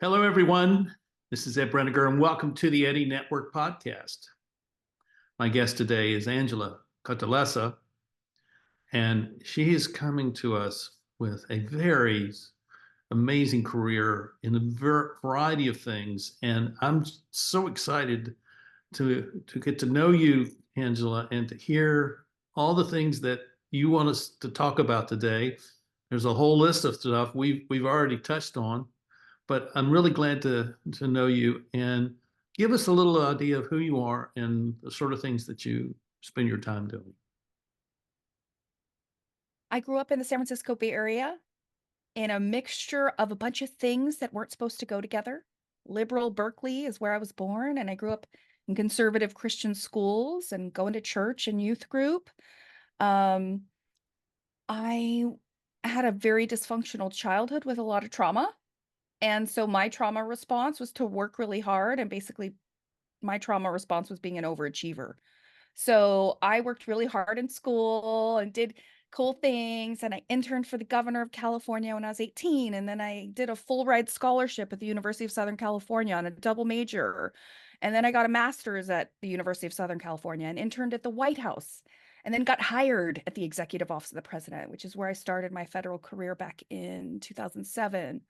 Hello, everyone. This is Ed Breniger, and welcome to the Eddie Network podcast. My guest today is Angela Cotelessa, and she is coming to us with a very amazing career in a variety of things. And I'm so excited to get to know you, Angela, and to hear all the things that you want us to talk about today. There's a whole list of stuff we've already touched on, but I'm really glad to know you and give us a little idea of who you are and the sort of things that you spend your time doing. I grew up in the San Francisco Bay Area in a mixture of a bunch of things that weren't supposed to go together. Liberal Berkeley is where I was born, and I grew up in conservative Christian schools and going to church and youth group. Um, I had a very dysfunctional childhood with a lot of trauma. And so my trauma response was to work really hard. And basically, my trauma response was being an overachiever. So I worked really hard in school and did cool things. And I interned for the governor of California when I was 18. And then I did a full ride scholarship at the University of Southern California on a double major. And then I got a master's at the University of Southern California and interned at the White House. And then got hired at the Executive Office of the President, which is where I started my federal career back in 2007.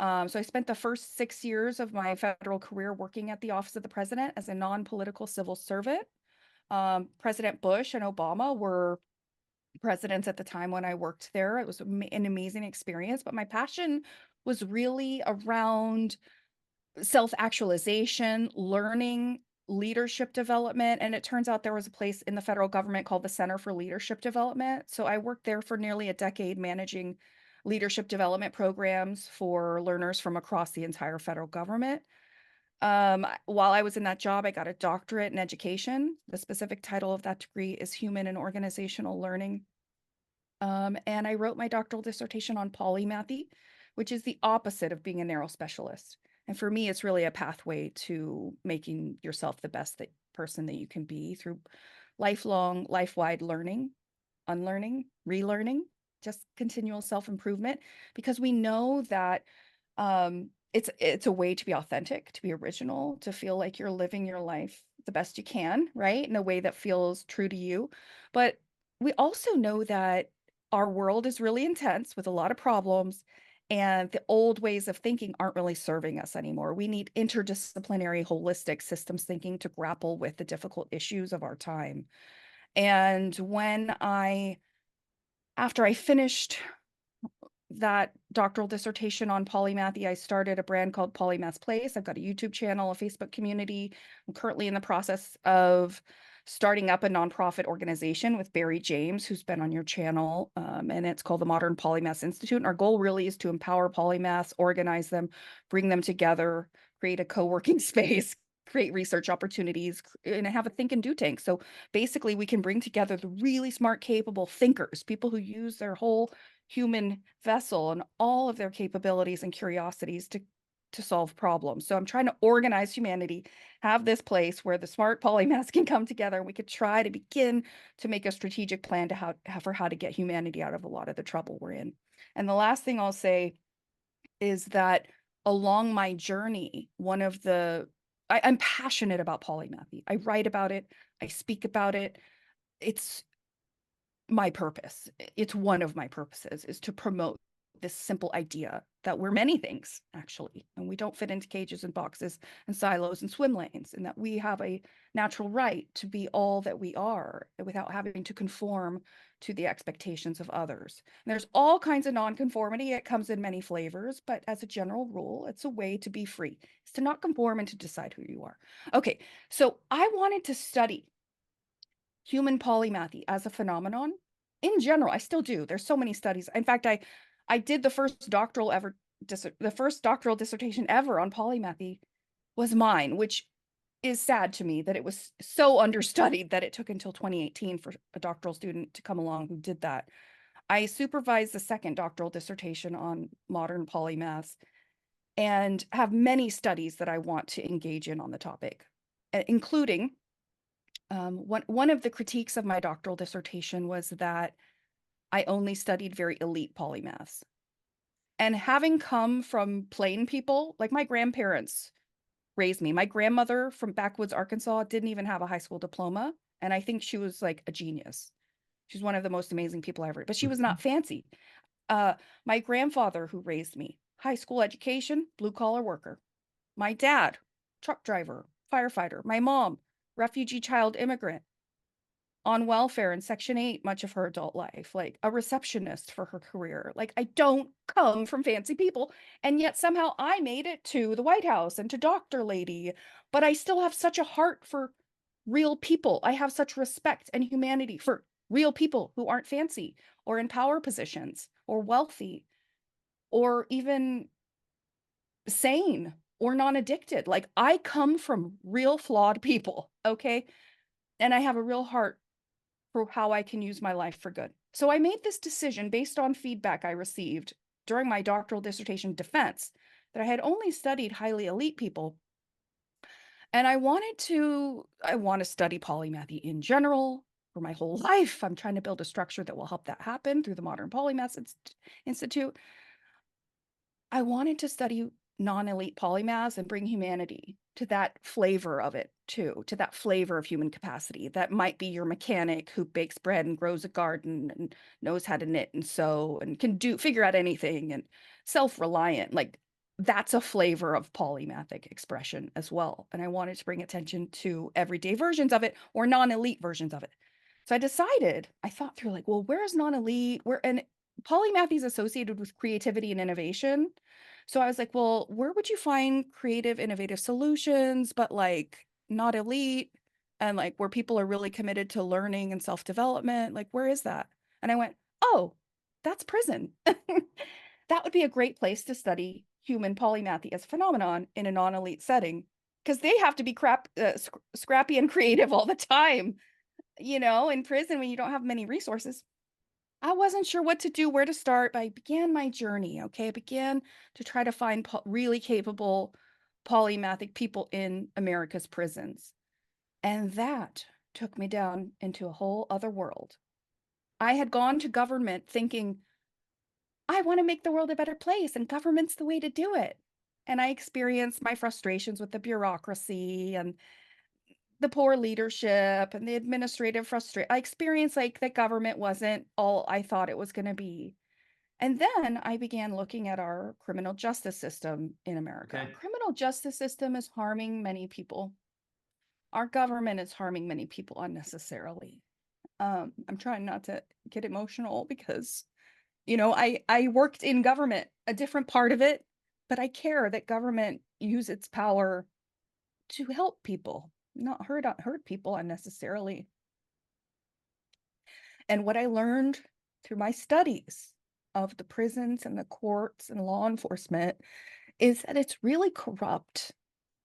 So I spent the first 6 years of my federal career working at the Office of the President as a non-political civil servant. President Bush and Obama were presidents at the time when I worked there. It was an amazing experience, but my passion was really around self-actualization, learning, leadership development. And it turns out there was a place in the federal government called the Center for Leadership Development. So I worked there for nearly a decade managing leadership development programs for learners from across the entire federal government. While I was in that job, I got a doctorate in education. The specific title of that degree is Human and Organizational Learning. And I wrote my doctoral dissertation on polymathy, which is the opposite of being a narrow specialist. And for me, it's really a pathway to making yourself the best person that you can be through lifelong, life-wide learning, unlearning, relearning, just continual self-improvement, because we know that it's a way to be authentic, to be original, to feel like you're living your life the best you can, right? In a way that feels true to you. But we also know that our world is really intense with a lot of problems, and the old ways of thinking aren't really serving us anymore. We need interdisciplinary, holistic systems thinking to grapple with the difficult issues of our time. And after I finished that doctoral dissertation on polymathy, I started a brand called Polymath's Place. I've got a YouTube channel, a Facebook community. I'm currently in the process of starting up a nonprofit organization with Barry James, who's been on your channel, and it's called the Modern Polymath Institute. And our goal really is to empower polymaths, organize them, bring them together, create a co-working space, create research opportunities, and have a think and do tank. So basically, we can bring together the really smart, capable thinkers, people who use their whole human vessel and all of their capabilities and curiosities to solve problems. So I'm trying to organize humanity, have this place where the smart polymaths can come together, and we could try to begin to make a strategic plan for how to get humanity out of a lot of the trouble we're in. And the last thing I'll say is that along my journey, I'm passionate about polymathy. I write about it, I speak about it. It's my purpose. It's one of my purposes is to promote this simple idea that we're many things, actually, and we don't fit into cages and boxes and silos and swim lanes, and that we have a natural right to be all that we are without having to conform to the expectations of others. And there's all kinds of nonconformity. It comes in many flavors, but as a general rule, it's a way to be free. It's to not conform and to decide who you are. Okay, so I wanted to study human polymathy as a phenomenon in general. I still do. There's so many studies. In fact, I did the first doctoral dissertation ever on polymathy was mine, which is sad to me that it was so understudied that it took until 2018 for a doctoral student to come along who did that. I supervised the second doctoral dissertation on modern polymaths and have many studies that I want to engage in on the topic, including one of the critiques of my doctoral dissertation was that I only studied very elite polymaths. And having come from plain people, like my grandparents raised me. My grandmother from backwoods Arkansas didn't even have a high school diploma, and I think she was like a genius. She's one of the most amazing people I ever, but she was not fancy. Uh, my grandfather who raised me, high school education, blue collar worker. My dad, truck driver, firefighter. My mom, refugee child immigrant on welfare in Section 8 much of her adult life, like a receptionist for her career. Like, I don't come from fancy people. And yet somehow I made it to the White House and to Dr. Lady, but I still have such a heart for real people. I have such respect and humanity for real people who aren't fancy or in power positions or wealthy or even sane or non-addicted. Like, I come from real flawed people, okay? And I have a real heart for how I can use my life for good. So I made this decision based on feedback I received during my doctoral dissertation defense that I had only studied highly elite people. And I want to study polymathy in general for my whole life. I'm trying to build a structure that will help that happen through the Modern Polymath Institute. I wanted to study non-elite polymaths and bring humanity to that flavor of it too, to that flavor of human capacity. That might be your mechanic who bakes bread and grows a garden and knows how to knit and sew and can figure out anything and self-reliant. Like, that's a flavor of polymathic expression as well. And I wanted to bring attention to everyday versions of it or non-elite versions of it. So I thought through, like, well, where's non-elite? And polymathy is associated with creativity and innovation. So I was like, well, where would you find creative, innovative solutions, but like not elite and like where people are really committed to learning and self-development? Like, where is that? And I went, oh, that's prison. That would be a great place to study human polymathy as a phenomenon in a non-elite setting because they have to be scrappy and creative all the time, in prison when you don't have many resources. I wasn't sure what to do, where to start, but I began my journey, okay? I began to try to find really capable polymathic people in America's prisons. And that took me down into a whole other world. I had gone to government thinking, I want to make the world a better place, and government's the way to do it. And I experienced my frustrations with the bureaucracy and the poor leadership and the administrative frustration. I experienced like that government wasn't all I thought it was going to be. And then I began looking at our criminal justice system in America. Okay. Our criminal justice system is harming many people. Our government is harming many people unnecessarily. I'm trying not to get emotional because, I worked in government, a different part of it, but I care that government use its power to help people, not hurt people unnecessarily. And what I learned through my studies of the prisons and the courts and law enforcement is that it's really corrupt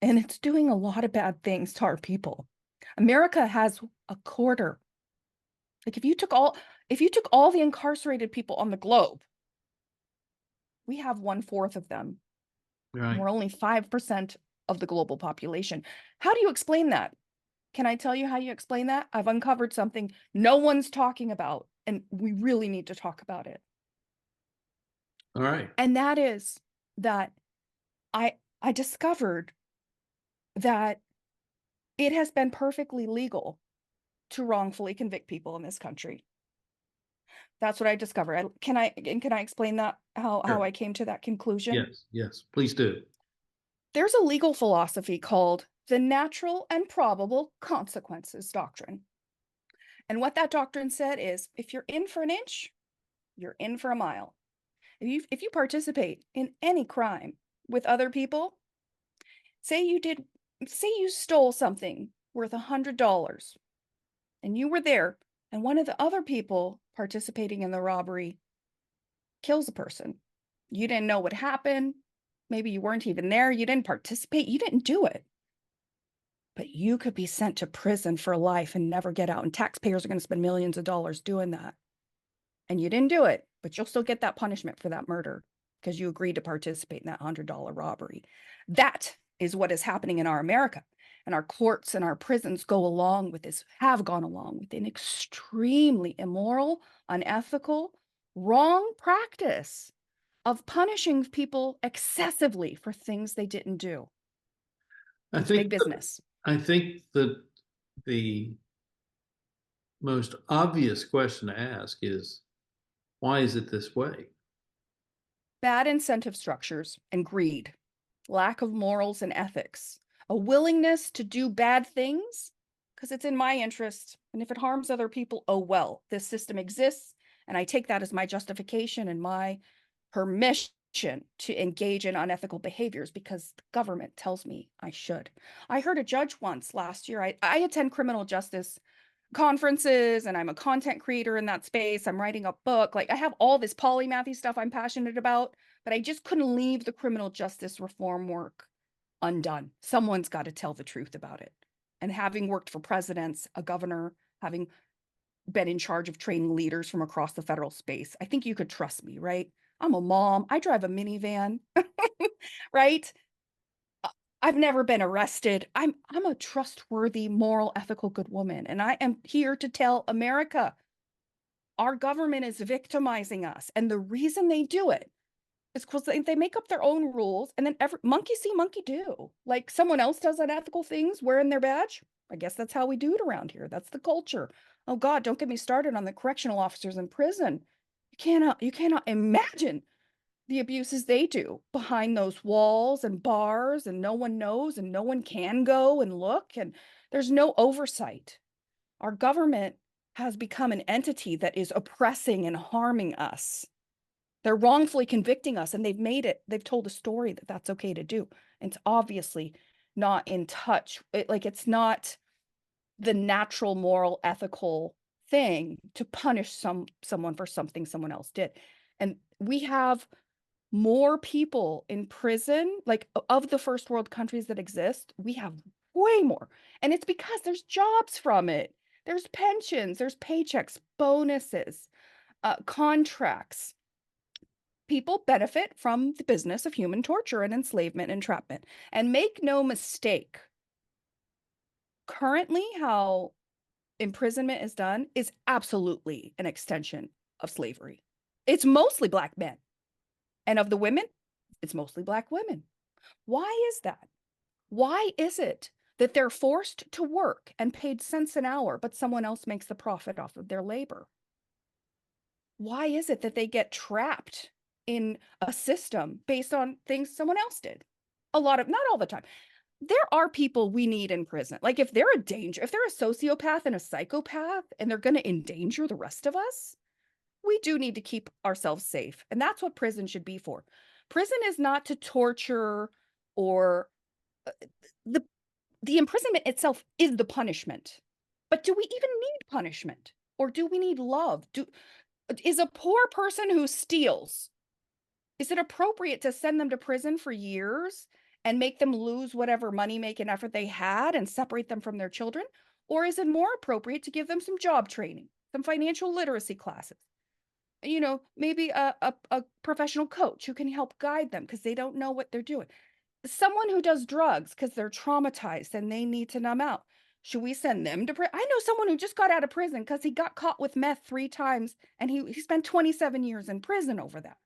and it's doing a lot of bad things to our people. America has a quarter. Like, if you took all the incarcerated people on the globe, we have 1/4 of them. And Right. we're only 5% of the global population. How do you explain that? Can I tell you how you explain that? I've uncovered something no one's talking about, and we really need to talk about it. All right. And that is that I discovered that it has been perfectly legal to wrongfully convict people in this country. That's what I discovered. Can I explain that, how Sure. I came to that conclusion? Yes. Yes. Please do. There's a legal philosophy called the natural and probable consequences doctrine. And what that doctrine said is, if you're in for an inch, you're in for a mile. If you participate in any crime with other people, say you stole something worth $100 and you were there, and one of the other people participating in the robbery kills a person. You didn't know what happened. Maybe you weren't even there. You didn't participate. You didn't do it. But you could be sent to prison for life and never get out. And taxpayers are going to spend millions of dollars doing that. And you didn't do it, but you'll still get that punishment for that murder because you agreed to participate in that $100 robbery. That is what is happening in our America. And our courts and our prisons go along with this, have gone along with an extremely immoral, unethical, wrong practice of punishing people excessively for things they didn't do. I It's think big business. I think that the most obvious question to ask is, why is it this way? Bad incentive structures and greed, lack of morals and ethics, a willingness to do bad things because it's in my interest. And if it harms other people, oh well, this system exists. And I take that as my justification and my permission to engage in unethical behaviors because the government tells me I should. I heard a judge once last year. I attend criminal justice conferences and I'm a content creator in that space. I'm writing a book. Like I have all this polymathy stuff I'm passionate about, but I just couldn't leave the criminal justice reform work undone. Someone's got to tell the truth about it. And having worked for presidents, a governor, having been in charge of training leaders from across the federal space, I think you could trust me, right? I'm a mom. I drive a minivan, right? I've never been arrested. I'm a trustworthy, moral, ethical, good woman. And I am here to tell America our government is victimizing us. And the reason they do it is because they make up their own rules and then every monkey see, monkey do. Like someone else does unethical things wearing their badge. I guess that's how we do it around here. That's the culture. Oh God, don't get me started on the correctional officers in prison. You cannot imagine the abuses they do behind those walls and bars, and no one knows and no one can go and look, and there's no oversight. Our government has become an entity that is oppressing and harming us. They're wrongfully convicting us, and they've told a story that that's okay to do. And it's obviously not in touch. It's not the natural, moral, ethical thing to punish someone for something someone else did. And we have more people in prison, like of the first world countries that exist, we have way more. And it's because there's jobs from it. There's pensions, there's paychecks, bonuses, contracts. People benefit from the business of human torture and enslavement and entrapment. And make no mistake, currently how imprisonment is done is absolutely an extension of slavery. It's mostly Black men. And of the women, it's mostly Black women. Why is that? Why is it that they're forced to work and paid cents an hour, but someone else makes the profit off of their labor? Why is it that they get trapped in a system based on things someone else did? Not all the time. There are people we need in prison. Like if they're if they're a sociopath and a psychopath and they're going to endanger the rest of us, we do need to keep ourselves safe. And that's what prison should be for. Prison is not to torture or the the imprisonment itself is the punishment. But do we even need punishment? Or do we need love? Is a poor person who steals, is it appropriate to send them to prison for years and make them lose whatever money making effort they had and separate them from their children? Or is it more appropriate to give them some job training, some financial literacy classes? Maybe a professional coach who can help guide them because they don't know what they're doing. Someone who does drugs because they're traumatized and they need to numb out. Should we send them to prison? I know someone who just got out of prison because he got caught with meth 3 times and he spent 27 years in prison over that.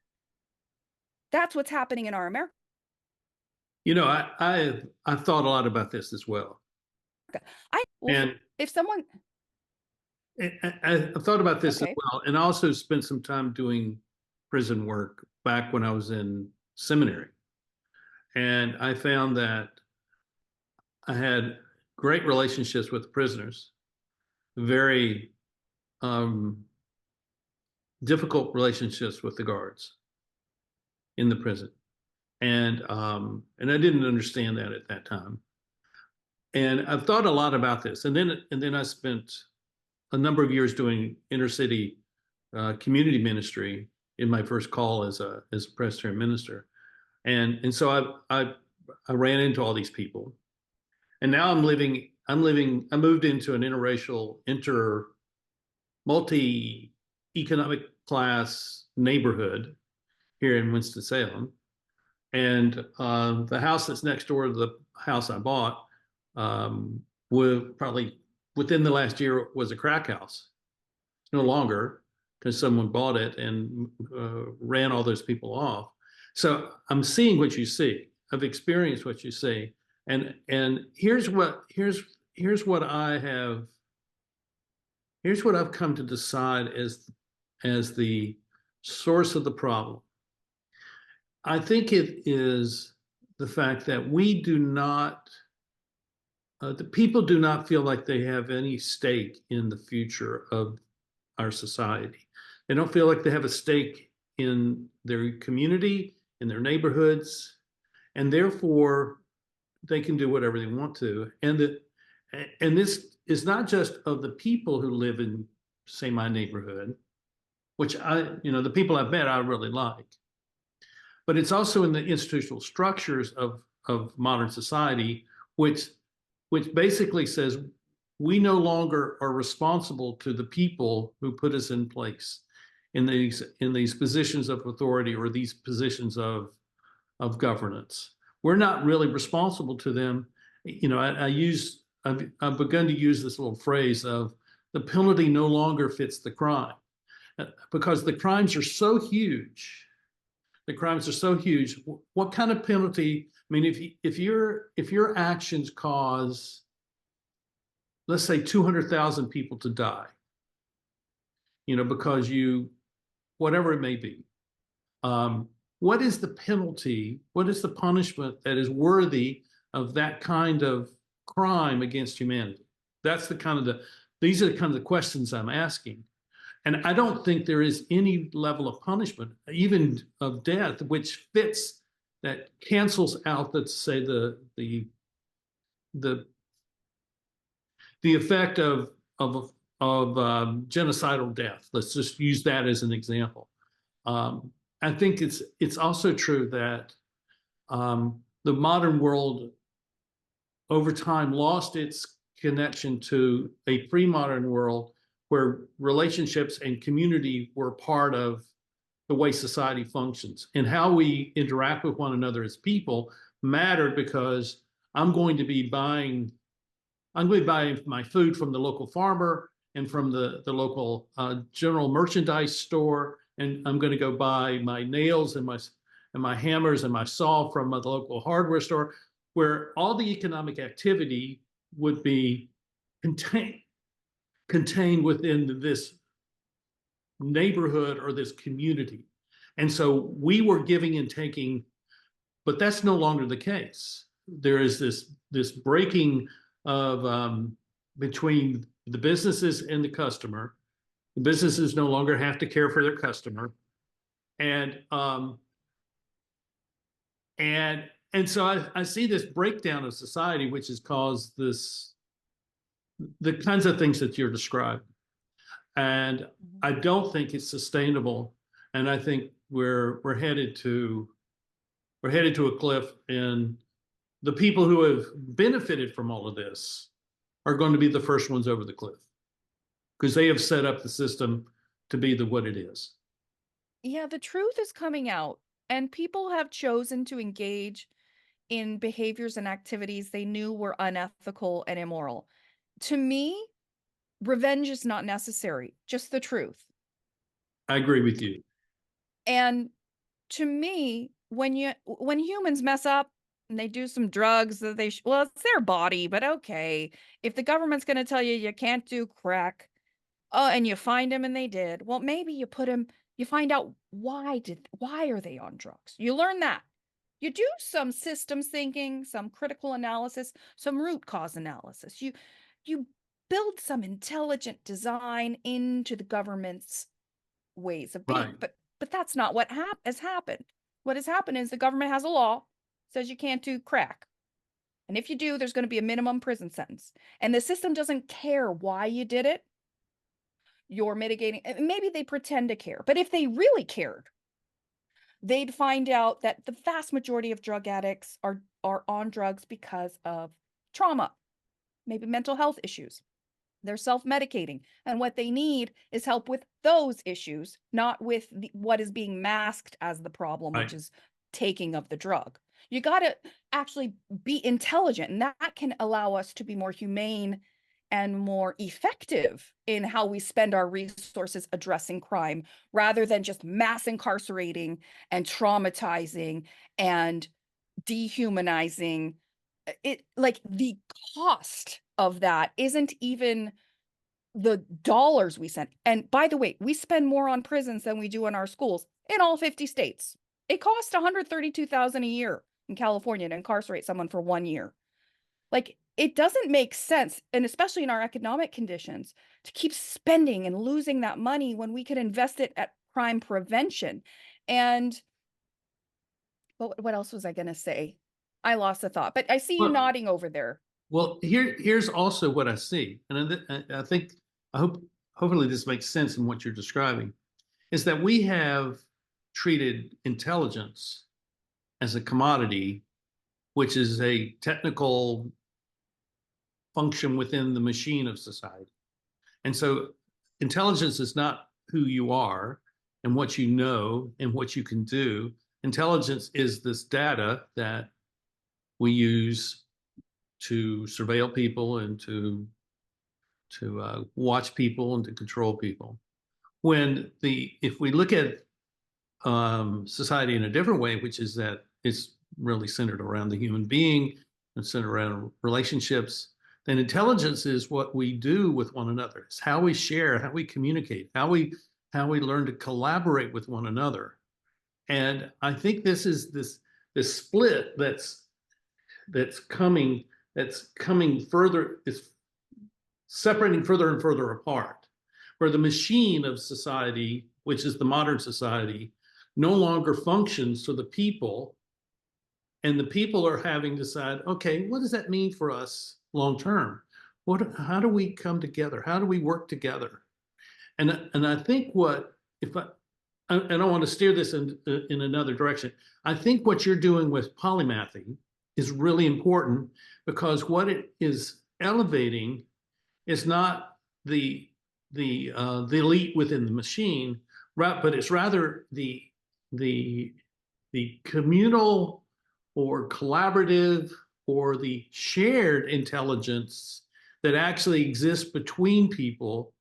That's what's happening in our America. I've thought a lot about this as well, Well, and if someone, I've thought about this as okay, well, and also spent some time doing prison work back when I was in seminary, and I found that I had great relationships with prisoners, very difficult relationships with the guards in the prison, and I didn't understand that at that time. And I've thought a lot about this, and then I spent a number of years doing inner city community ministry in my first call as a Presbyterian minister, and so I ran into all these people, and now I moved into an interracial, multi economic class neighborhood here in Winston-Salem. And the house that's next door to the house I bought would probably within the last year was a crack house. No longer. because someone bought it and ran all those people off. So I'm seeing what you see. I've experienced what you see, and here's what I have. Here's what I've come to decide as the source of the problem. I think it is the fact that we do not, the people do not feel like they have any stake in the future of our society. They don't feel like they have a stake in their community, in their neighborhoods, and therefore they can do whatever they want to. And this is not just of the people who live in, say, my neighborhood, which the people I've met I really like, but it's also in the institutional structures of modern society, which basically says we no longer are responsible to the people who put us in place in these positions of authority or these positions of governance. We're not really responsible to them. I've begun to use this little phrase of the penalty no longer fits the crime, because the crimes are so huge. The crimes are so huge. What kind of penalty? I mean, if your actions cause, let's say, 200,000 people to die, because whatever it may be, what is the penalty? What is the punishment that is worthy of that kind of crime against humanity? These are the kind of the questions I'm asking. And I don't think there is any level of punishment, even of death, which fits, that cancels out, let's say, the effect of genocidal death. Let's just use that as an example. I think it's also true that the modern world over time lost its connection to a pre-modern world where relationships and community were part of the way society functions, and how we interact with one another as people mattered, because I'm going to buy my food from the local farmer and from the local general merchandise store, and I'm going to go buy my nails and my hammers and my saw from the local hardware store, where all the economic activity would be contained within this neighborhood or this community. And so we were giving and taking, but that's no longer the case. There is this breaking of between the businesses and the customer. The businesses no longer have to care for their customer, and so I see this breakdown of society, which has caused the kinds of things that you're describing. And I don't think it's sustainable. And I think we're headed to a cliff, and the people who have benefited from all of this are going to be the first ones over the cliff, because they have set up the system to be what it is. Yeah, the truth is coming out, and people have chosen to engage in behaviors and activities they knew were unethical and immoral. To me, revenge is not necessary, just the truth. I agree with you. And to me, when humans mess up and they do some drugs that well, it's their body, but okay. If the government's going to tell you you can't do crack, oh, and you find them and they did, well, maybe you find out why are they on drugs? You learn that. You do some systems thinking, some critical analysis, some root cause analysis. You build some intelligent design into the government's ways of being. Right. But that's not what has happened. What has happened is the government has a law, says you can't do crack. And if you do, there's going to be a minimum prison sentence. And the system doesn't care why you did it. You're mitigating. Maybe they pretend to care. But if they really cared, they'd find out that the vast majority of drug addicts are on drugs because of trauma, maybe mental health issues. They're self-medicating, and what they need is help with those issues, not with what is being masked as the problem, Right. which is taking of the drug. You got to actually be intelligent, and that can allow us to be more humane and more effective in how we spend our resources addressing crime rather than just mass incarcerating and traumatizing and dehumanizing. It like the cost of that isn't even the dollars we send. And by the way, we spend more on prisons than we do in our schools in all 50 states. It costs 132,000 a year in California to incarcerate someone for 1 year. Like, it doesn't make sense, and especially in our economic conditions, to keep spending and losing that money when we could invest it at crime prevention. And what else was I going to say? I lost the thought, but I see you Well, nodding over there. well, here's also what I see, and I think I hope hopefully this makes sense in what you're describing, is that we have treated intelligence as a commodity, which is a technical function within the machine of society. And so intelligence is not who you are and what you know and what you can do. Intelligence is this data that we use to surveil people and to watch people and to control people. When the if we look at society in a different way, which is that it's really centered around the human being and centered around relationships, then intelligence is what we do with one another. It's how we share, how we communicate, how we learn to collaborate with one another. And I think this is this split that's coming that's coming further, is separating further and further apart, where the machine of society, which is the modern society, no longer functions for the people, and the people are having to decide, okay, what does that mean for us long term? How do we come together? How do we work together? And I think what if I and I want to steer this in another direction. I think what you're doing with polymathy is really important, because what it is elevating is not the elite within the machine, right? But it's rather the the communal or collaborative or the shared intelligence that actually exists between people.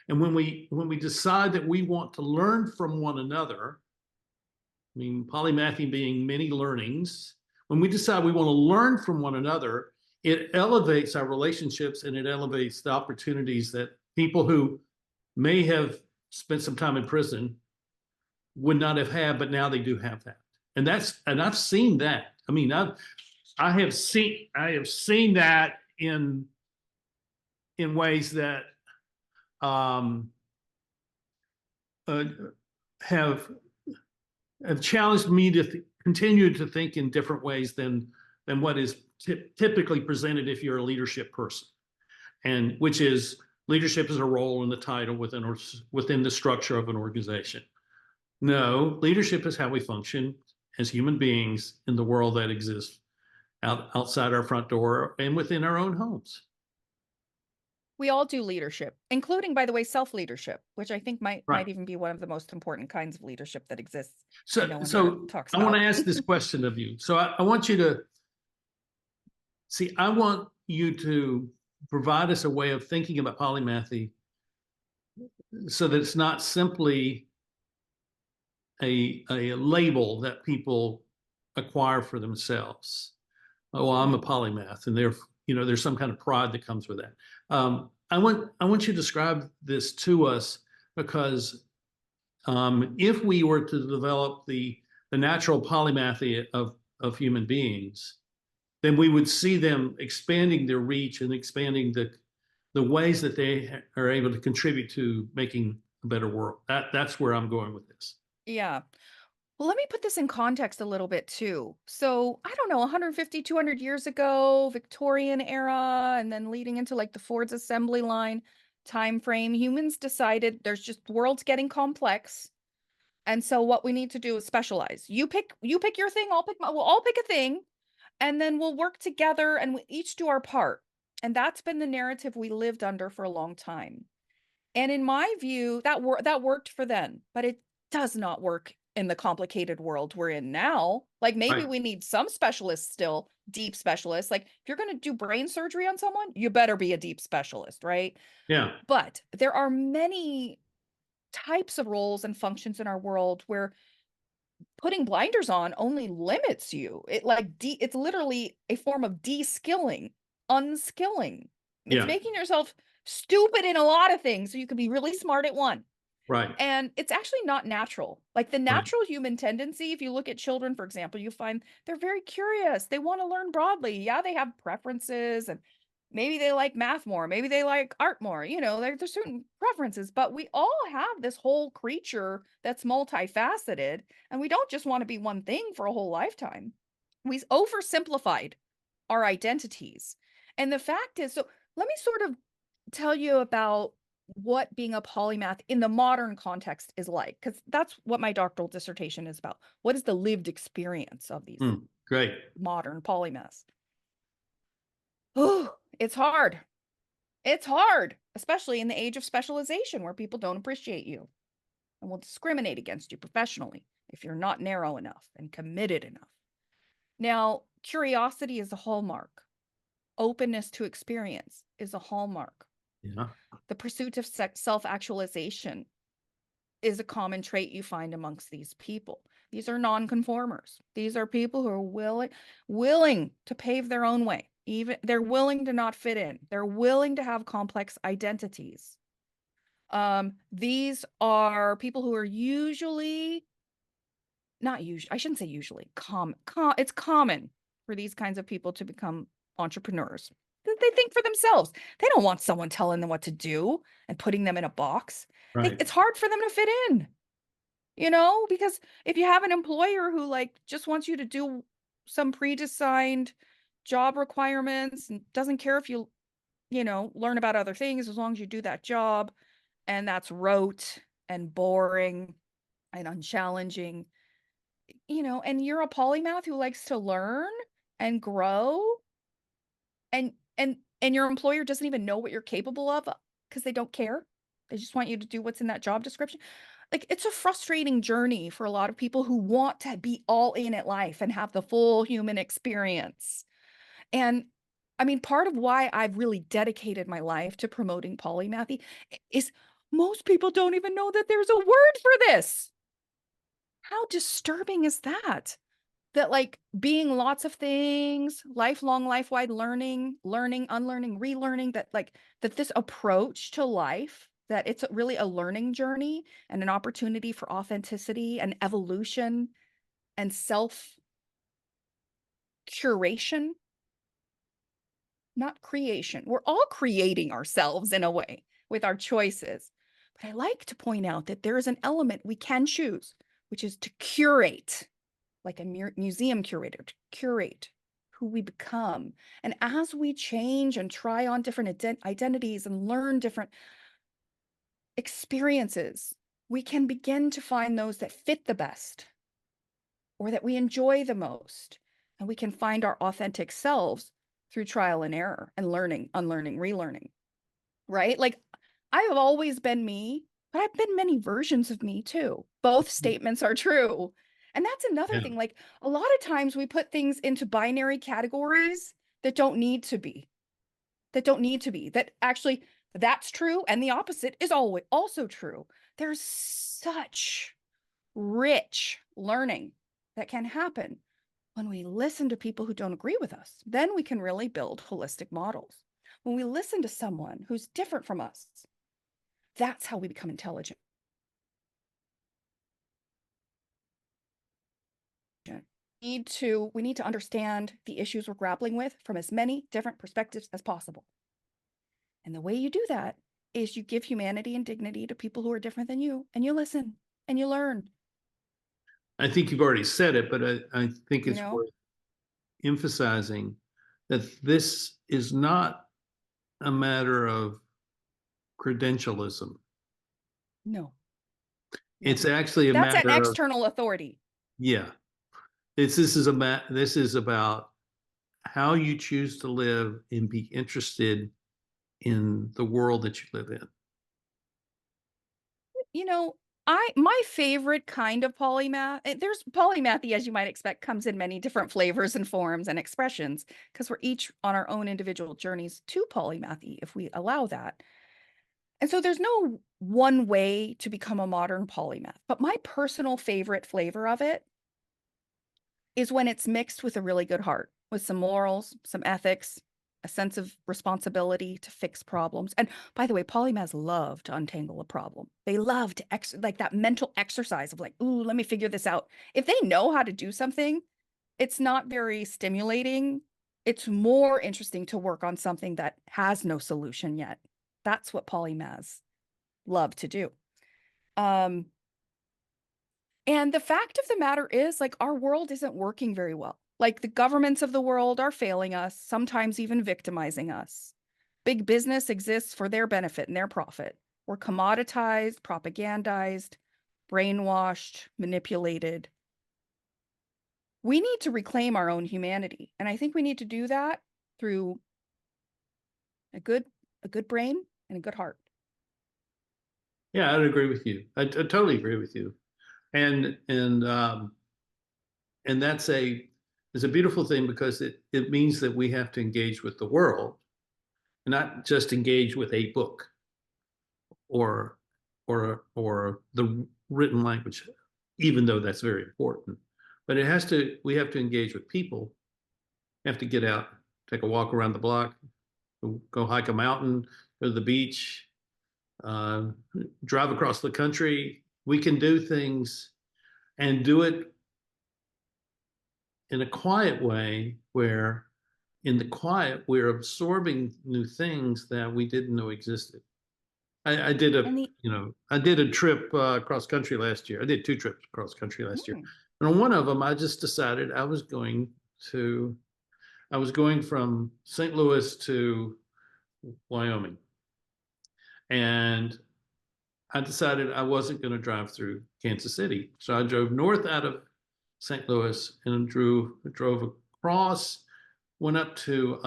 And when we decide that we want to learn from one another, I mean, polymathy being many learnings, when we decide we want to learn from one another, it elevates our relationships and it elevates the opportunities that people who may have spent some time in prison would not have had, but now they do have that. And I've seen that. I mean, I have seen that in ways that um, uh, have have challenged me to continue to think in different ways than what is typically presented if you're a leadership person, and which is leadership is a role in the title within the structure of an organization. No, leadership is how we function as human beings in the world that exists outside our front door and within our own homes. We all do leadership, including, by the way, self-leadership, which I think might Right. might even be one of the most important kinds of leadership that exists and So, no one ever so talks I want about. to ask this question of you. So I want you to see, I want you to provide us a way of thinking about polymathy so that it's not simply a label that people acquire for themselves. Oh, I'm a polymath, and there's some kind of pride that comes with that. I want you to describe this to us, because if we were to develop the natural polymathy of human beings, then we would see them expanding their reach and expanding the ways that they are able to contribute to making a better world. That's where I'm going with this. Yeah. Well, let me put this in context a little bit too. So, I don't know, 150, 200 years ago, Victorian era, and then leading into like the Ford's assembly line time frame, humans decided there's just world's getting complex. And so what we need to do is specialize. You pick your thing, we'll all pick a thing, and then we'll work together and we each do our part. And that's been the narrative we lived under for a long time. And in my view, that worked for then, but it does not work in the complicated world we're in now. Like maybe Right. we need some specialists still, deep specialists. Like if you're going to do brain surgery on someone, you better be a deep specialist, right? Yeah. But there are many types of roles and functions in our world where putting blinders on only limits you. It's literally a form of de-skilling, unskilling. It's Yeah. making yourself stupid in a lot of things so you can be really smart at one. Right. And it's actually not natural. Like the Right. natural human tendency, if you look at children, for example, you find they're very curious. They want to learn broadly. Yeah, they have preferences and maybe they like math more, maybe they like art more, there's certain preferences, but we all have this whole creature that's multifaceted, and we don't just want to be one thing for a whole lifetime. We oversimplified our identities. And the fact is, so let me sort of tell you about what being a polymath in the modern context is like, because that's what my doctoral dissertation is about. What is the lived experience of these Great. modern polymaths? Oh, it's hard. It's hard, especially in the age of specialization where people don't appreciate you and will discriminate against you professionally if you're not narrow enough and committed enough. Now, curiosity is a hallmark. Openness to experience is a hallmark. Yeah. The pursuit of self-actualization is a common trait you find amongst these people. These are nonconformers. These are people who are willing to pave their own way. Even they're willing to not fit in. They're willing to have complex identities. These are people who are usually not usually, I shouldn't say usually, it's common for these kinds of people to become entrepreneurs. They think for themselves. They don't want someone telling them what to do and putting them in a box. Right. It's hard for them to fit in, because if you have an employer who like just wants you to do some pre-designed job requirements and doesn't care if you learn about other things as long as you do that job, and that's rote and boring and unchallenging, and you're a polymath who likes to learn and grow, and your employer doesn't even know what you're capable of because they don't care. They just want you to do what's in that job description. Like it's a frustrating journey for a lot of people who want to be all in at life and have the full human experience. And I mean, part of why I've really dedicated my life to promoting polymathy is most people don't even know that there's a word for this. How disturbing is that? That like being lots of things, lifelong, life-wide learning, unlearning, relearning, that this approach to life, that it's really a learning journey and an opportunity for authenticity and evolution and self curation, not creation. We're all creating ourselves in a way with our choices. But I like to point out that there is an element we can choose, which is to curate, like a museum curator, to curate who we become. And as we change and try on different identities and learn different experiences, we can begin to find those that fit the best or that we enjoy the most. And we can find our authentic selves through trial and error and learning, unlearning, relearning, right? Like I have always been me, but I've been many versions of me too. Both statements are true. And that's another Yeah. thing. Like a lot of times we put things into binary categories that don't need to be, that actually that's true. And the opposite is always also true. There's such rich learning that can happen when we listen to people who don't agree with us. Then we can really build holistic models. When we listen to someone who's different from us, that's how we become intelligent. We need to understand the issues we're grappling with from as many different perspectives as possible. And the way you do that is you give humanity and dignity to people who are different than you, and you listen and you learn, I think you've already said it, but I think you it's know? worth emphasizing that this is not a matter of credentialism. No, no. It's actually a That's an matter of, external authority. yeah, this is about how you choose to live and be interested in the world that you live in. You know, My favorite kind of polymath, there's polymathy, as you might expect, comes in many different flavors and forms and expressions because we're each on our own individual journeys to polymathy if we allow that. And so there's no one way to become a modern polymath, but my personal favorite flavor of it is when it's mixed with a really good heart, with some morals, some ethics, a sense of responsibility to fix problems. And by the way, polymaths love to untangle a problem. They love to like that mental exercise of like, ooh, let me figure this out. If they know how to do something, it's not very stimulating. It's more interesting to work on something that has no solution yet. That's what polymaths love to do. Um, and the fact of the matter is, like, our world isn't working very well. Like, the governments of the world are failing us, sometimes even victimizing us. Big business exists for their benefit and their profit. We're commoditized, propagandized, brainwashed, manipulated. We need to reclaim our own humanity. And I think we need to do that through a good brain and a good heart. Yeah, I'd agree with you. I totally agree with you. And and that's a is a beautiful thing because it means that we have to engage with the world, and not just engage with a book or or the written language, even though that's very important. But we have to engage with people. We have to get out, take a walk around the block, go hike a mountain, go to the beach, uh, drive across the country. We can do things and do it in a quiet way where in the quiet we're absorbing new things that we didn't know existed. I did And the I did a trip cross country last year. I did two trips cross country last year. mm, And on one of them, I just decided to, I was going from St. Louis to Wyoming. And I decided I wasn't going to drive through Kansas City. So I drove north out of St. Louis and drove across, went up to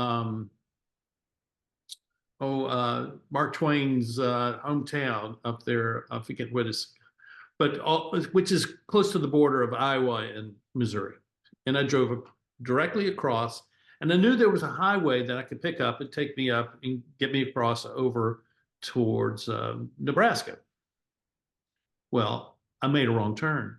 Mark Twain's hometown up there. I forget what it's, but which is close to the border of Iowa and Missouri. And I drove directly across, and I knew there was a highway that I could pick up and take me up and get me across over towards Nebraska. Well, I made a wrong turn.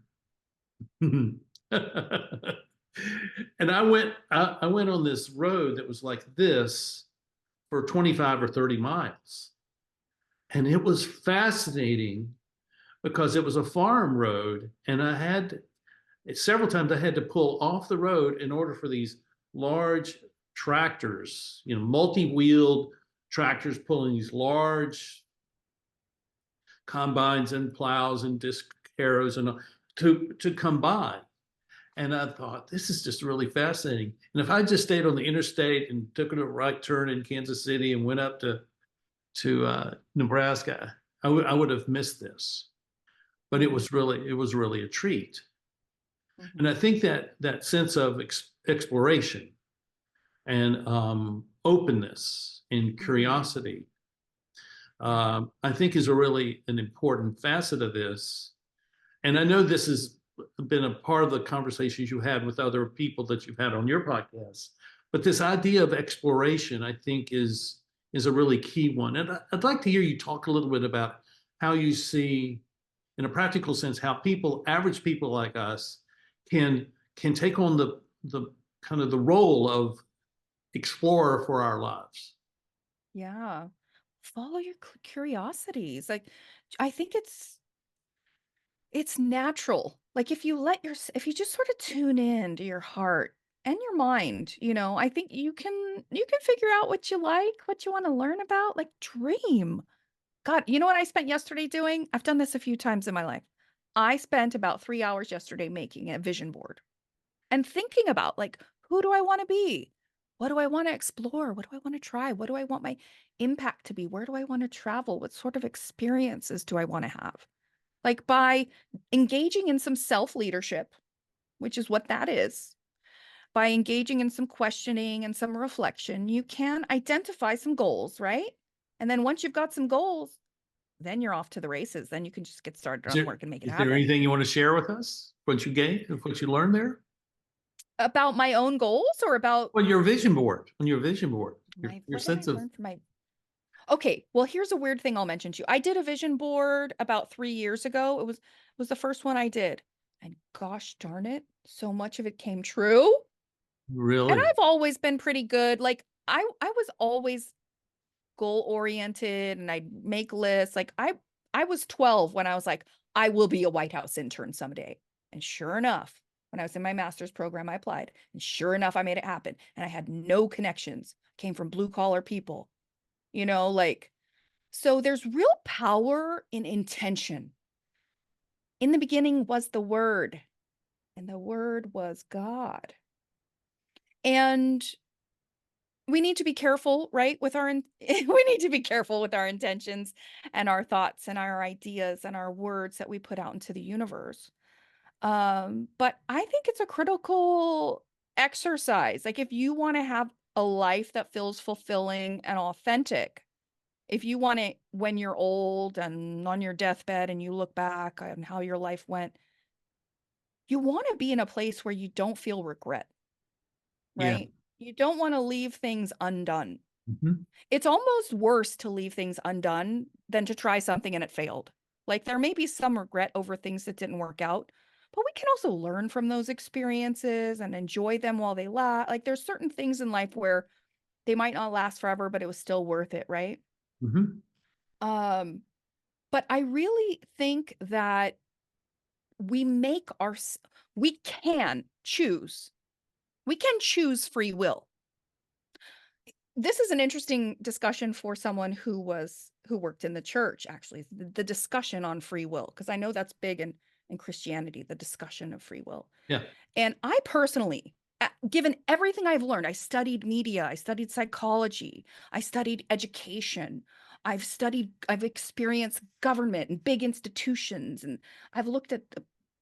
And I went on this road that was like this for 25 or 30 miles. And it was fascinating because it was a farm road. And several times I had to pull off the road in order for these large tractors, multi-wheeled tractors pulling these large combines and plows and disc harrows and to come by. And I thought, this is just really fascinating. And if I just stayed on the interstate and took a right turn in Kansas City and went up to Nebraska, I would have missed this. But mhm, it was really a treat. And mhm, I think that sense of exploration and openness and mhm. curiosity, Yeah. I think is a really an important facet of this. And I know this has been a part of the conversations you had with other people that you've had on your podcast. But this idea of exploration, I think, is a really key one. And I'd like to hear you talk a little bit about how you see, in a practical sense, how average people like us, can take on the kind of the role of explorer for our lives. Yeah. Follow your curiosities. Like, I think it's natural. Like if you just sort of tune in to your heart and your mind, I think you can figure out what you like, what you want to learn about, like dream. God, you know what I spent yesterday doing? I've done this a few times in my life. I spent about 3 hours yesterday making a vision board and thinking about like, who do I want to be? What do I want to explore? What do I want to try? What do I want my impact to be? Where do I want to travel? What sort of experiences do I want to have? Like by engaging in some self leadership, which is what that is, by engaging in some questioning and some reflection, you can identify some goals, right? And then once you've got some goals, then you're off to the races. Then you can just get started Is on the there, work and make it is there happen. anything you want to share with us? What you gained, what you learned there? About my own goals or about Well, your vision board, on your vision board, my, your what did I sense of, learn from my, okay, well, here's a weird thing I'll mention to you. I did a vision board about 3 years ago. It was the first one I did. And gosh darn it, so much of it came true. And really, I've always been pretty good. Like I was always goal oriented and I'd make lists. Like I was 12 when I was like, I will be a White House intern someday. And sure enough, when I was in my master's program, I applied. And sure enough, I made it happen. And I had no connections. Came from blue collar people, like, so there's real power in intention. In the beginning was the Word, and the Word was God. And we need to be careful, right? We need to be careful with our intentions and our thoughts and our ideas and our words that we put out into the universe. But I think it's a critical exercise. Like if you want to have a life that feels fulfilling and authentic, if you want it when you're old and on your deathbed and you look back on how your life went, you want to be in a place where you don't feel regret, yeah. right? You don't want to leave things undone. Mhm. It's almost worse to leave things undone than to try something and it failed. Like there may be some regret over things that didn't work out, but we can also learn from those experiences and enjoy them while they last. Like there's certain things in life where they might not last forever, but it was still worth it, right? Mhm. Um, but I really think that we make our, we can choose. We can choose free will. This is an interesting discussion for someone who worked in the church, actually, the discussion on free will, because I know that's big in Christianity, the discussion of free will. Yeah. And I personally, given everything I've learned, I studied media, I studied psychology, I studied education, I've experienced government and big institutions, and I've looked at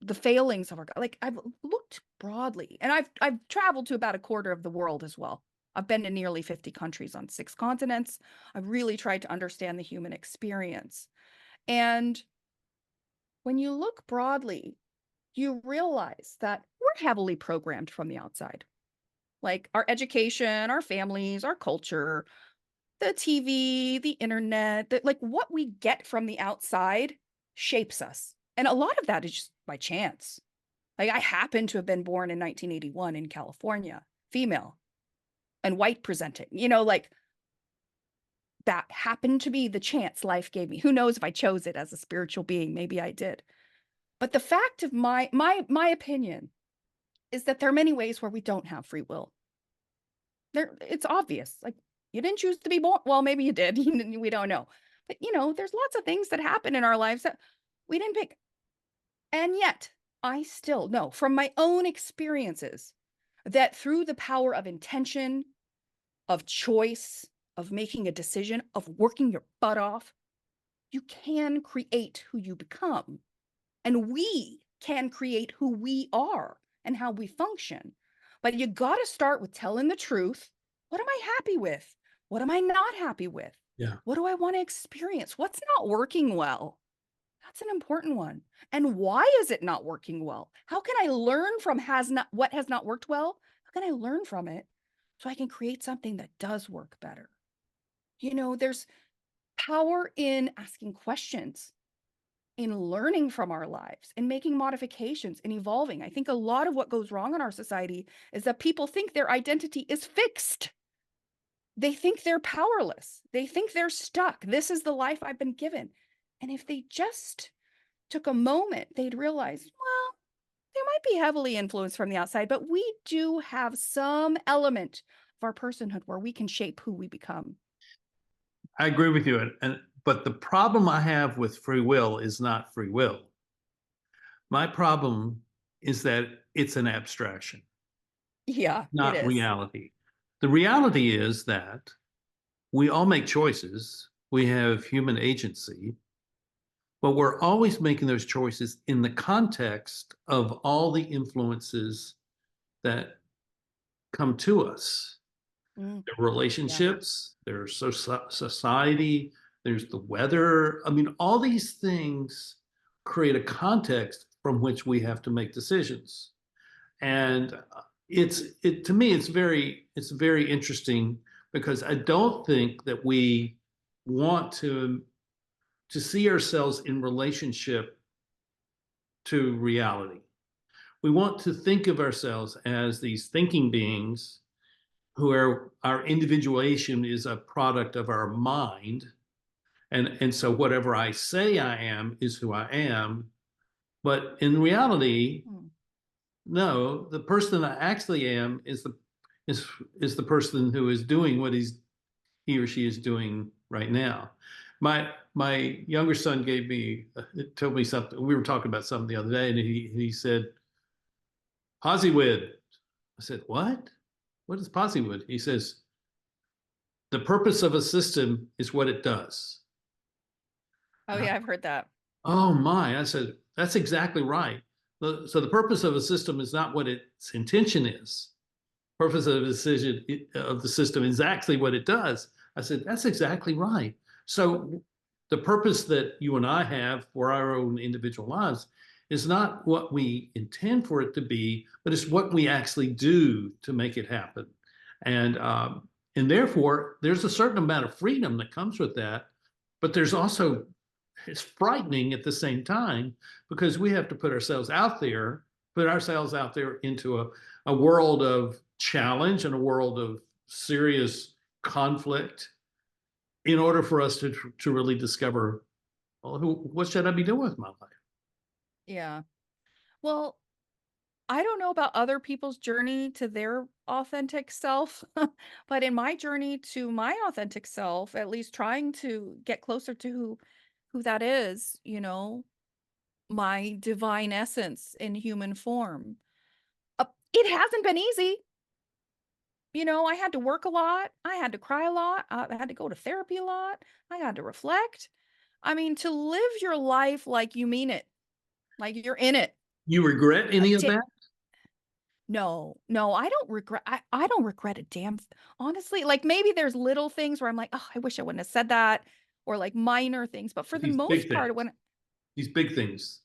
the failings of like I've looked broadly, and I've traveled to about a quarter of the world as well. I've been to nearly 50 countries on 6 continents. I've really tried to understand the human experience. And when you look broadly, you realize that we're heavily programmed from the outside. Like our education, our families, our culture, the TV, the internet, like what we get from the outside shapes us. And a lot of that is just by chance. Like I happen to have been born in 1981 in California, female and white presenting, like that happened to be the chance life gave me. Who knows if I chose it as a spiritual being? Maybe I did. But the fact of my opinion is that there are many ways where we don't have free will. It's obvious. Like you didn't choose to be born. Well, maybe you did. We don't know. But there's lots of things that happen in our lives that we didn't pick. And yet, I still know from my own experiences that through the power of intention, of choice, of making a decision, of working your butt off, you can create who you become. And we can create who we are and how we function. But you got to start with telling the truth. What am I happy with? What am I not happy with? Yeah. What do I want to experience? What's not working well? That's an important one. And why is it not working well? How can I learn from what has not worked well? How can I learn from it so I can create something that does work better? There's power in asking questions, in learning from our lives, in making modifications, in evolving. I think a lot of what goes wrong in our society is that people think their identity is fixed. They think they're powerless. They think they're stuck. This is the life I've been given. And if they just took a moment, they'd realize, well, they might be heavily influenced from the outside, but we do have some element of our personhood where we can shape who we become. I agree with you. But the problem I have with free will is not free will. My problem is that it's an abstraction, Yeah, it not is. reality. The reality is that we all make choices. We have human agency, but we're always making those choices in the context of all the influences that come to us. Mm, Their yeah. relationships, their society, there's the weather. I mean, all these things create a context from which we have to make decisions. And it to me, it's very interesting because I don't think that we want to see ourselves in relationship to reality. We want to think of ourselves as these thinking beings who are our individuation is a product of our mind. And so whatever I say I am is who I am. But in reality, Hmm. no, the person I actually am is is the person who is doing what he or she is doing right now. My younger son told me something. We were talking about something the other day, and he said, Posywid. I said, what? What is Posywid? He says, the purpose of a system is what it does. Oh And I, yeah, I've heard that. oh my, I said, that's exactly right. So the purpose of a system is not what its intention is. Purpose of the decision of the system is actually what it does. I said, that's exactly right. So the purpose that you and I have for our own individual lives is not what we intend for it to be, but it's what we actually do to make it happen. And um, and therefore, there's a certain amount of freedom that comes with that, but there's also it's frightening at the same time because we have to put ourselves out there into a world of challenge and a world of serious conflict in order for us to really discover, well, what should I be doing with my life? Yeah. Well, I don't know about other people's journey to their authentic self, but in my journey to my authentic self, at least trying to get closer to who that is, my divine essence in human form. It hasn't been easy. I had to work a lot. I had to cry a lot. I had to go to therapy a lot. I had to reflect. I mean, to live your life like you mean it, like you're in it. You regret Uh, any of ta that? No, no, I don't regret a damn honestly, like, maybe there's little things where I'm like, "Oh, I wish I wouldn't have said that," or, like, minor things, but for the These big most part, things. when These big things.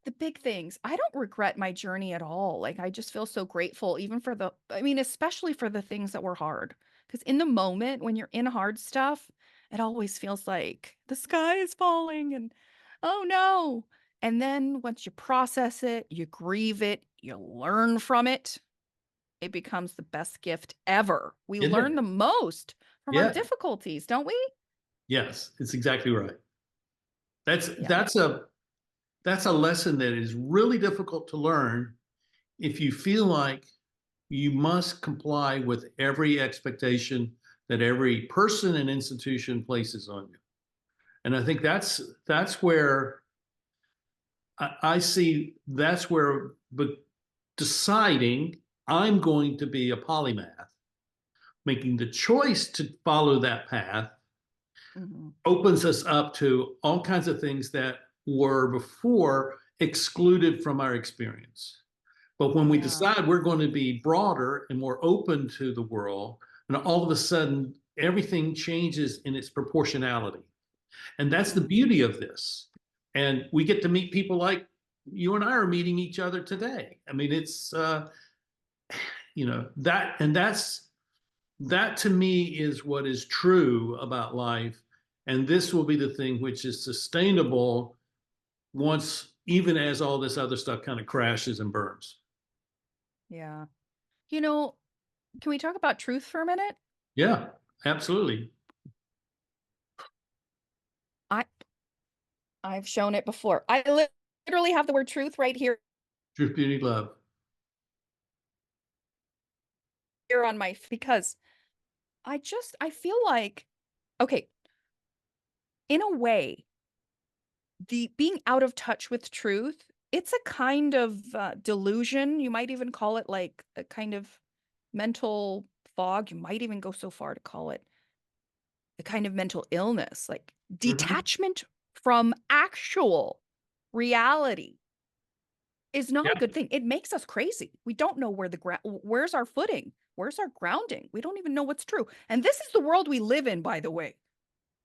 the big things, I don't regret my journey at all, like, I just feel so grateful even for I mean, especially for the things that were hard. Because in the moment, when you're in hard stuff, it always feels like the sky is falling and, "Oh, no." And then once you process it, you grieve it, you learn from it, it becomes the best gift ever. We Isn't learn it? the most from our Yeah. difficulties, don't we? Yes, it's exactly right. That's Yeah. that's a that's a lesson that is really difficult to learn if you feel like you must comply with every expectation that every person and institution places on you. And I think that's where I see that's where but deciding I'm going to be a polymath, making the choice to follow that path Mhm. opens us up to all kinds of things that were before excluded from our experience. But when we Yeah. decide we're going to be broader and more open to the world, and all of a sudden everything changes in its proportionality. And that's the Mhm. beauty of this. And we get to meet people like you and I are meeting each other today. I mean, it's, that to me is what is true about life. And this will be the thing which is sustainable once, even as all this other stuff kind of crashes and burns. Yeah. You know, can we talk about truth for a minute? Yeah, absolutely. I I've shown it before. I literally have the word truth right Truth, beauty, love. here on because I feel like okay, in a way, the being out of touch with truth, it's a kind of delusion. You might even call it like a kind of mental fog. You might even go so far to call it a kind of mental illness, like Mhm. detachment from actual reality is not a Yeah, good thing. It makes us crazy. We don't know where's our footing? Where's our grounding? We don't even know what's true. And this is the world we live in, by the way.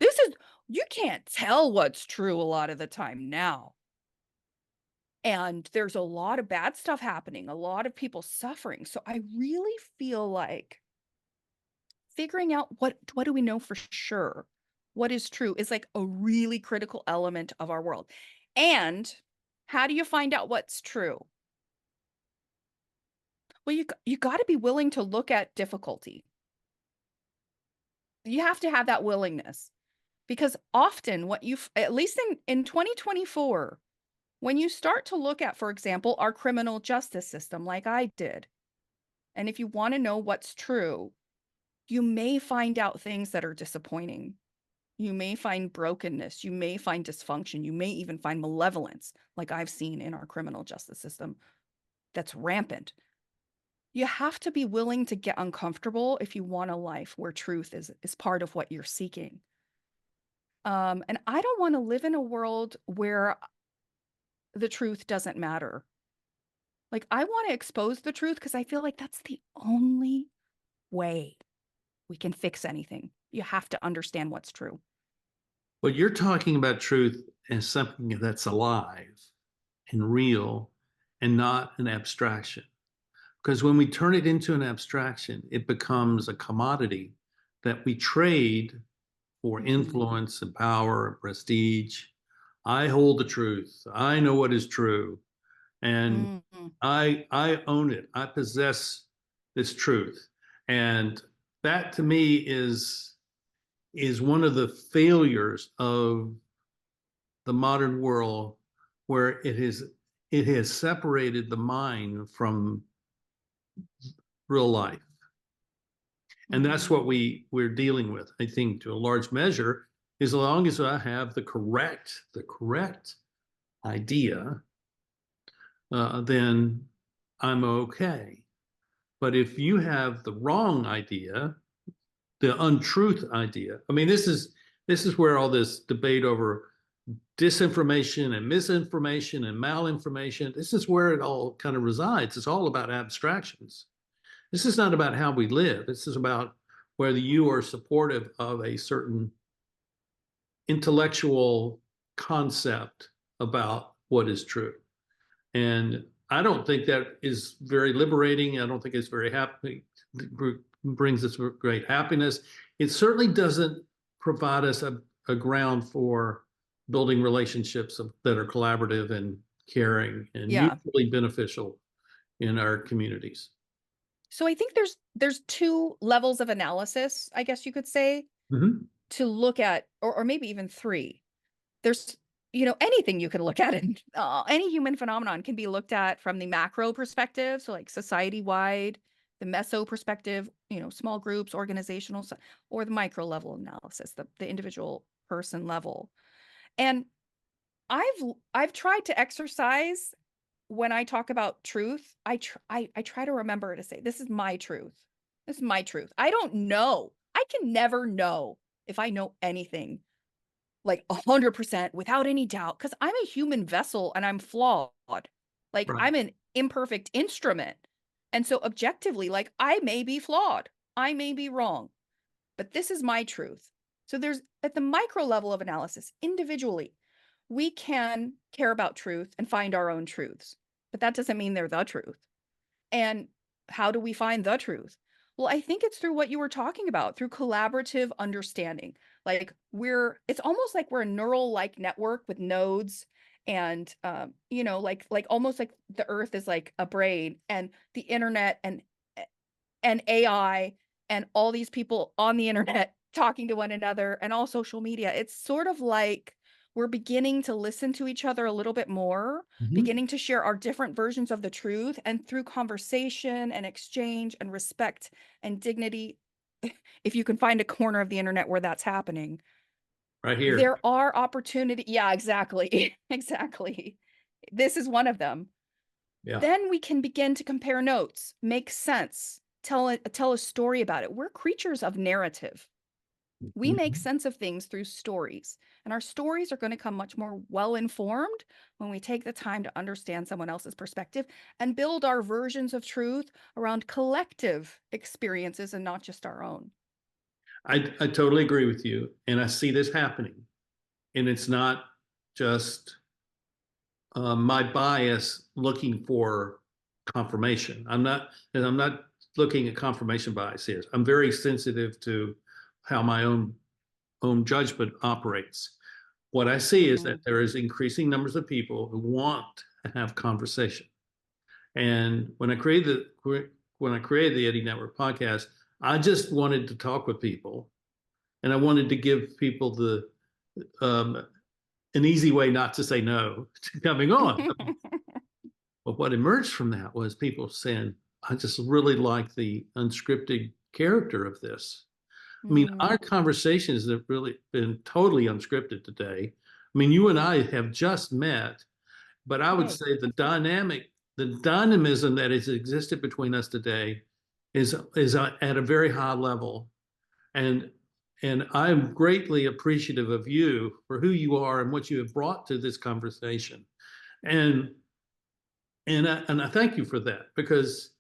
This is You can't tell what's true a lot of the time now. And there's a lot of bad stuff happening, a lot of people suffering. So I really feel like figuring out what do we know for sure? What is true is like a really critical element of our world. And how do you find out what's true? Well, you got to be willing to look at difficulty. You have to have that willingness because often what at least in 2024, when you start to look at, for example, our criminal justice system, like I did, and if you want to know what's true, you may find out things that are disappointing. You may find brokenness. You may find dysfunction. You may even find malevolence, like I've seen in our criminal justice system that's rampant. You have to be willing to get uncomfortable if you want a life where truth is part of what you're seeking. And I don't want to live in a world where the truth doesn't matter. Like, I want to expose the truth because I feel like that's the only way we can fix anything. You have to understand what's true. Well, you're talking about truth as something that's alive and real and not an abstraction. Because when we turn it into an abstraction, it becomes a commodity that we trade for Mhm. influence and power and prestige. I hold the truth. I know what is true. And Mhm. I own it. I possess this truth. And that to me is one of the failures of the modern world where it has separated the mind from real life. And that's what Mhm. we're dealing with, I think, to a large measure, as long as I have the correct idea, then I'm okay. But if you have the wrong idea, the untruth idea, I mean, this is where all this debate over disinformation and misinformation and malinformation, this is where it all kind of resides. It's all about abstractions. This is not about how we live. This is about whether you are supportive of a certain intellectual concept about what is true. And I don't think that is very liberating. I don't think it's very happy, brings us great happiness. It certainly doesn't provide us a ground for building relationships that are collaborative and caring and Yeah. mutually beneficial in our communities. So I think there's two levels of analysis, I guess you could say, Mm-hmm. to look at, or maybe even three. There's, anything you can look at, and any human phenomenon can be looked at from the macro perspective, so like society wide, the meso perspective, small groups, organizational, or the micro level analysis, the individual person level. And I've tried to exercise when I talk about truth. I try to remember to say, this is my truth. This is my truth. I don't know. I can never know if I know anything like 100% without any doubt, because I'm a human vessel and I'm flawed. Like, Right. I'm an imperfect instrument. And so objectively, like, I may be flawed. I may be wrong, but this is my truth. So there's at the micro level of analysis, individually, we can care about truth and find our own truths, but that doesn't mean they're the truth. And how do we find the truth? Well, I think it's through what you were talking about, through collaborative understanding. Like, it's almost like we're a neural like network with nodes, and like almost like the earth is like a brain, and the internet and AI and all these people on the internet talking to one another and all social media. It's sort of like we're beginning to listen to each other a little bit more, Mm-hmm. beginning to share our different versions of the truth. And through conversation and exchange and respect and dignity, if you can find a corner of the internet where that's happening, Right here. there are opportunity. Yeah, exactly. Exactly. This is one of them. Yeah. Then we can begin to compare notes, make sense, tell a story about it. We're creatures of narrative. We make Mm-hmm. sense of things through stories, and our stories are going to come much more well informed when we take the time to understand someone else's perspective and build our versions of truth around collective experiences and not just our own. I totally agree with you. And I see this happening. and it's not just my bias looking for confirmation. I'm not looking at confirmation bias here. I'm very sensitive to how my own judgment operates. What I see is Mhm. that there is increasing numbers of people who want to have conversation. And when I created the Eddie Network podcast, I just wanted to talk with people, and I wanted to give people the um, an easy way not to say no to coming on. But what emerged from that was people saying, I just really like the unscripted character of this. I mean, Mm, our conversations have really been totally unscripted today. I mean, you and I have just met, but I would yay. say the dynamism that has existed between us today is at a very high level, and I'm greatly appreciative of you for who you are and what you have brought to this conversation, and and I thank you for that because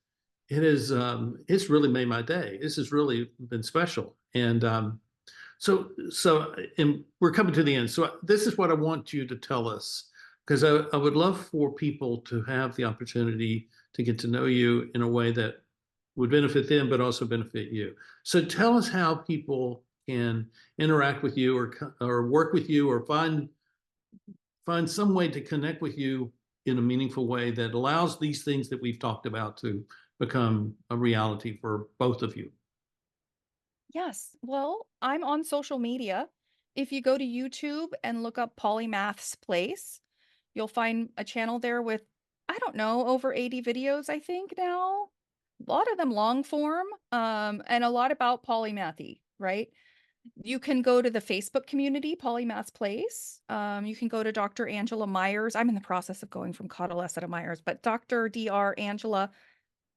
it's really made my day. This has really been special, and and we're coming to the end. So this is what I want you to tell us, because I would love for people to have the opportunity to get to know you in a way that would benefit them, but also benefit you. So tell us how people can interact with you or work with you or find some way to connect with you in a meaningful way that allows these things that we've talked about to become a reality for both of you. Yes. Well, I'm on social media. If you go to YouTube and look up Polymath's Place, you'll find a channel there with, I don't know, over 80 videos, I think now. A lot of them long form, and a lot about polymathy, right? You can go to the Facebook community, Polymath's Place. You can go to Dr. Angela Meyers. I'm in the process of going from Cotelessa to Myers, but Dr. Angela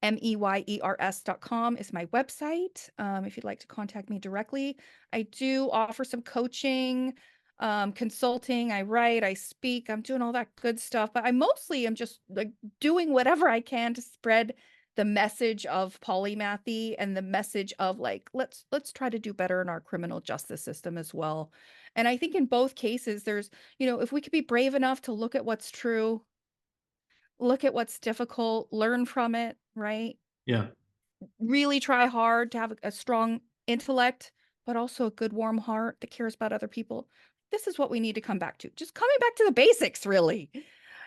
meyers.com is my website. If you'd like to contact me directly, I do offer some coaching, consulting. I write, I speak, I'm doing all that good stuff, but I mostly am just like doing whatever I can to spread the message of polymathy and the message of like let's try to do better in our criminal justice system as well. And I think in both cases there's, if we could be brave enough to look at what's true, look at what's difficult, learn from it, right? Yeah, Really try hard to have a strong intellect, but also a good warm heart that cares about other people. This is what we need to come back to. Just coming back to the basics, really.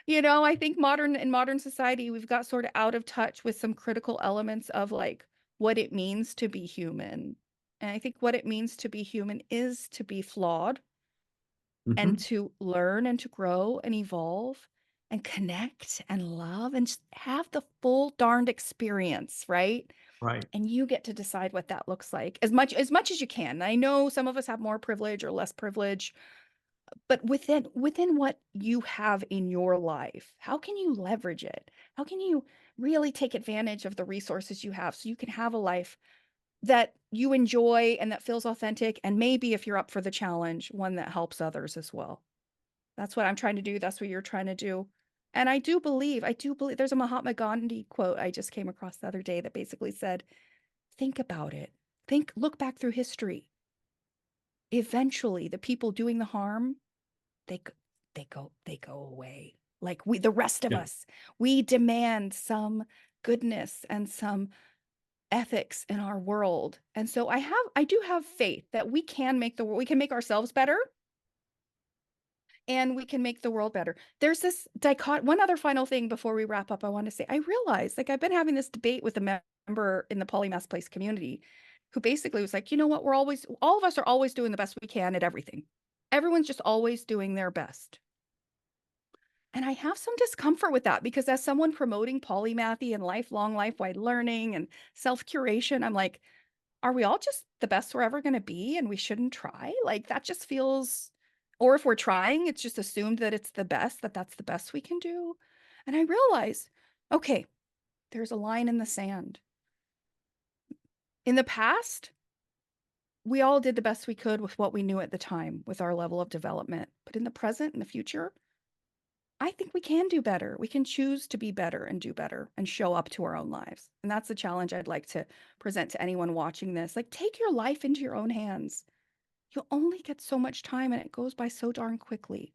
I think in modern society, we've got sort of out of touch with some critical elements of like what it means to be human. And I think what it means to be human is to be flawed and hmm, to learn and to grow and evolve and connect and love and just have the full darned experience, right? right. And you get to decide what that looks like as much as you can. I know some of us have more privilege or less privilege, but within what you have in your life, how can you leverage it? How can you really take advantage of the resources you have so you can have a life that you enjoy and that feels authentic, and maybe if you're up for the challenge, one that helps others as well. That's what I'm trying to do. That's what you're trying to do. And I do believe there's a Mahatma Gandhi quote I just came across the other day that basically said, think about it. Look back through history. Eventually, the people doing the harm, they they go away. Like the rest of Yeah, us, we demand some goodness and some ethics in our world. And so I do have faith that we can make the world, we can make ourselves better and we can make the world better. There's this one other final thing before we wrap up. I want to say, I realized like I've been having this debate with a member in the Polymath Place community who basically was like, you know what, all of us are always doing the best we can at everything. Everyone's just always doing their best. And I have some discomfort with that because as someone promoting polymathy and lifelong life-wide learning and self-curation, I'm like, are we all just the best we're ever going to be and we shouldn't try? Like that just feels, or if we're trying, it's just assumed that it's the best, that that's the best we can do. And I realize, okay, there's a line in the sand. In the past, we all did the best we could with what we knew at the time with our level of development. But in the present and the future, I think we can do better. We can choose to be better and do better and show up to our own lives. And that's the challenge I'd like to present to anyone watching this. Like, take your life into your own hands. You only get so much time and it goes by so darn quickly.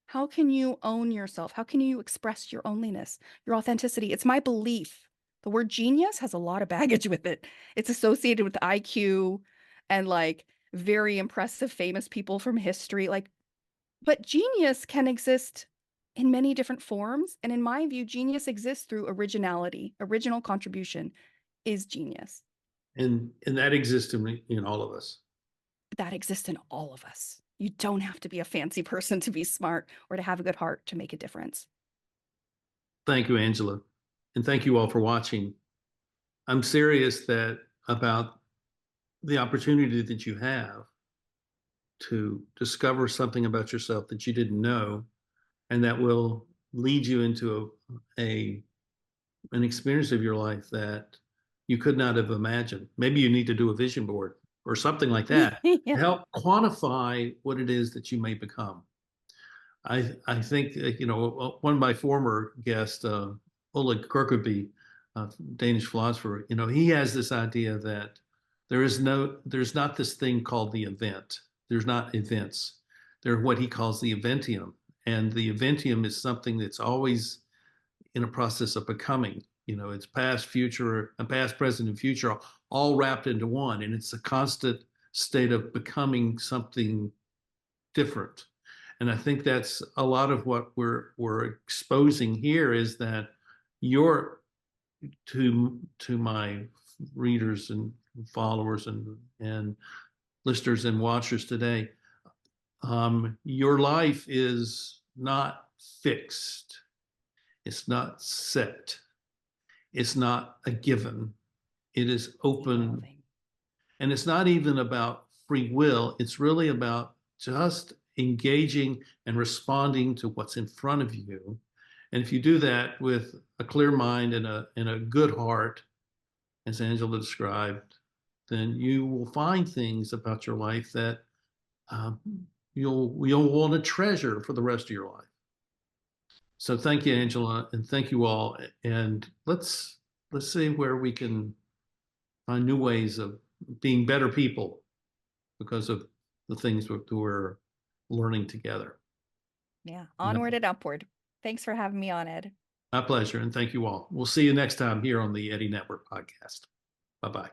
How can you own yourself? How can you express your ownness, your authenticity? It's my belief. The word genius has a lot of baggage with it. It's associated with IQ and like very impressive famous people from history. Like, but genius can exist in many different forms. And in my view, genius exists through originality. Original contribution is genius. And that exists in all of us. That exists in all of us. You don't have to be a fancy person to be smart or to have a good heart to make a difference. Thank you, Angela. And thank you all for watching. I'm serious that about the opportunity that you have to discover something about yourself that you didn't know, and that will lead you into a an experience of your life that you could not have imagined. Maybe you need to do a vision board or something like that Yeah. to help quantify what it is that you may become. I think one of my former guests, Oleg Kirkeby, Danish philosopher, he has this idea that there's not this thing called the event. There's not events. They're what he calls the eventium, and the eventium is something that's always in a process of becoming. It's past, future, and past, present, and future all wrapped into one, and it's a constant state of becoming something different. And I think that's a lot of what we're exposing here is that you're to my readers and followers and listeners and watchers today. Your life is not fixed. It's not set. It's not a given. It is open. Evolving. And it's not even about free will. It's really about just engaging and responding to what's in front of you. And if you do that with a clear mind and a good heart, as Angela described, then you will find things about your life that um, you'll want to treasure for the rest of your life. So thank you, Angela, and thank you all. And let's see where we can find new ways of being better people because of the things we're learning together. Yeah. Onward and upward. Thanks for having me on, Ed. My pleasure, and thank you all. We'll see you next time here on the Eddie Network podcast. Bye bye.